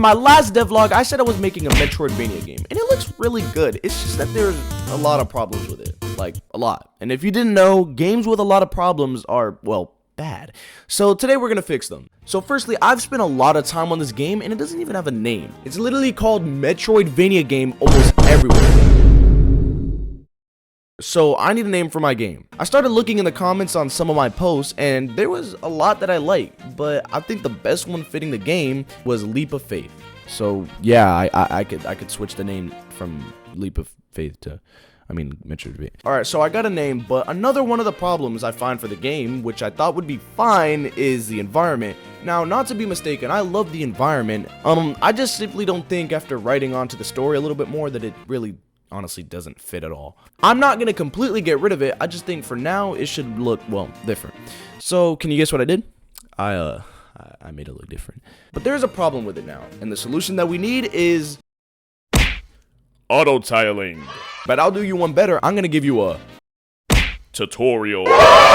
my last devlog, I said I was making a Metroidvania game, and it looks really good. It's just that there's a lot of problems with it, like a lot. And if you didn't know, games with a lot of problems are, well, bad. So today we're gonna fix them. So firstly, I've spent a lot of time on this game, and it doesn't even have a name. It's literally called Metroidvania game almost everywhere. So I need a name for my game. I started looking in the comments on some of my posts, and there was a lot that I liked, but I think the best one fitting the game was Leap of Faith. So yeah, I could switch the name from Leap of Faith to, Metroidvania. Alright, so I got a name, but another one of the problems I find for the game, which I thought would be fine, is the environment. Now, not to be mistaken, I love the environment. I just simply don't think after writing onto the story a little bit more that it really honestly doesn't fit at all. I'm not gonna completely get rid of it. I just think for now it should look, well, different. So can you guess what I did? I made it look different. But there's a problem with it now, and the solution that we need is auto tiling. But I'll do you one better. I'm gonna give you a tutorial.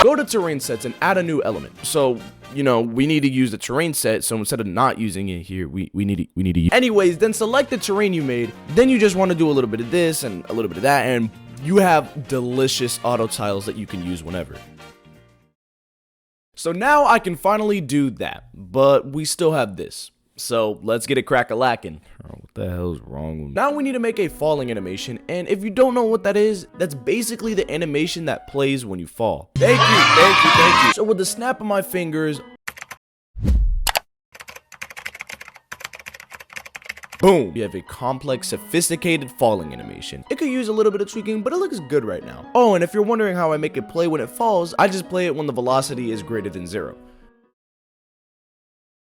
Go to terrain sets and add a new element. So, you know, we need to use the terrain set, so instead of not using it here, we need to use. Anyways, then select the terrain you made. Then you just want to do a little bit of this and a little bit of that, and you have delicious auto tiles that you can use whenever. So now I can finally do that, but we still have this. So let's get it crack-a-lackin'. Oh, what the hell is wrong with me? Now we need to make a falling animation, and if you don't know what that is, that's basically the animation that plays when you fall. Thank you. So with the snap of my fingers, boom, we have a complex, sophisticated falling animation. It could use a little bit of tweaking, but it looks good right now. Oh, and if you're wondering how I make it play when it falls, I just play it when the velocity is greater than 0.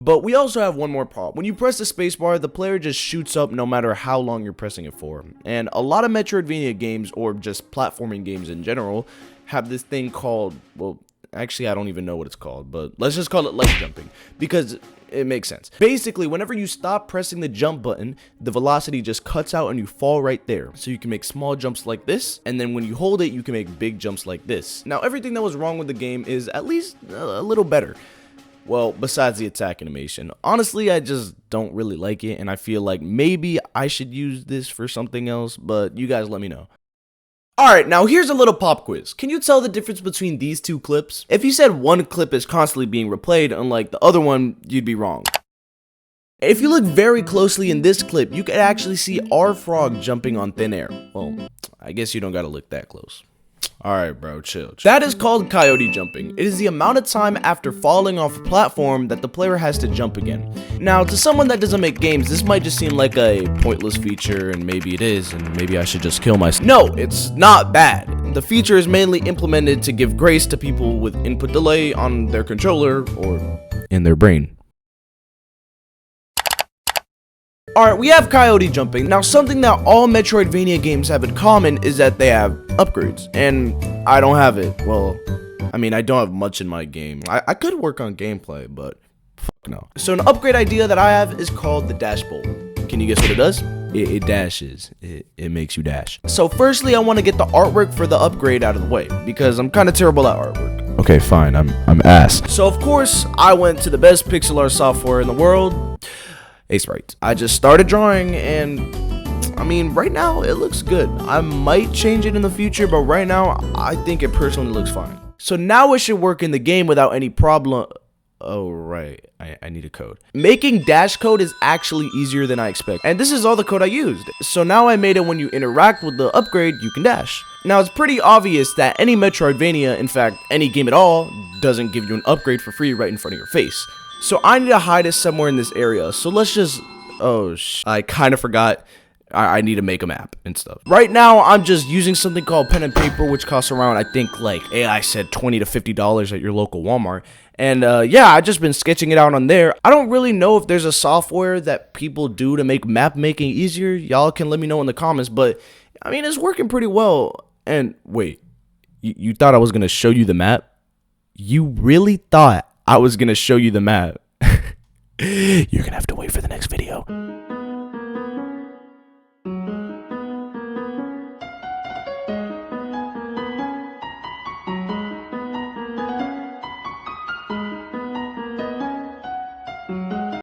But we also have one more problem. When you press the spacebar, the player just shoots up no matter how long you're pressing it for. And a lot of Metroidvania games, or just platforming games in general, have this thing called, well, actually I don't even know what it's called, but let's just call it leg jumping, because it makes sense. Basically, whenever you stop pressing the jump button, the velocity just cuts out and you fall right there. So you can make small jumps like this, and then when you hold it, you can make big jumps like this. Now, everything that was wrong with the game is at least a little better. Well, besides the attack animation. Honestly, I just don't really like it, and I feel like maybe I should use this for something else, but you guys let me know. Alright, now here's a little pop quiz. Can you tell the difference between these two clips? If you said one clip is constantly being replayed, unlike the other one, you'd be wrong. If you look very closely in this clip, you can actually see our frog jumping on thin air. Well, I guess you don't gotta look that close. Alright bro, chill. That is called coyote jumping. It is the amount of time after falling off a platform that the player has to jump again. Now, to someone that doesn't make games, this might just seem like a pointless feature, and maybe it is, and maybe I should just kill myself. No, it's not bad. The feature is mainly implemented to give grace to people with input delay on their controller, or in their brain. Alright, we have coyote jumping. Now, something that all Metroidvania games have in common is that they have upgrades, and I don't have it. Well, I don't have much in my game. I could work on gameplay, but fuck no. So an upgrade idea that I have is called the dash bolt. Can you guess what it does? It dashes. It makes you dash. So firstly, I want to get the artwork for the upgrade out of the way, because I'm kind of terrible at artwork. Okay, fine, I'm ass. So of course, I went to the best pixel art software in the world, Sprite. I just started drawing, and right now it looks good. I might change it in the future, but right now I think it personally looks fine. So now it should work in the game without any problem. Oh right, I need a code. Making dash code is actually easier than I expected, and this is all the code I used. So now I made it when you interact with the upgrade, you can dash. Now it's pretty obvious that any Metroidvania, in fact any game at all, doesn't give you an upgrade for free right in front of your face. So I need to hide it somewhere in this area. So let's just, I kind of forgot. I need to make a map and stuff. Right now, I'm just using something called pen and paper, which costs around, I think, like AI said, $20 to $50 at your local Walmart. And yeah, I've just been sketching it out on there. I don't really know if there's a software that people do to make map making easier. Y'all can let me know in the comments, but it's working pretty well. And wait, you thought I was gonna show you the map? You really thought I was gonna show you the map? You're gonna have to wait for the next video.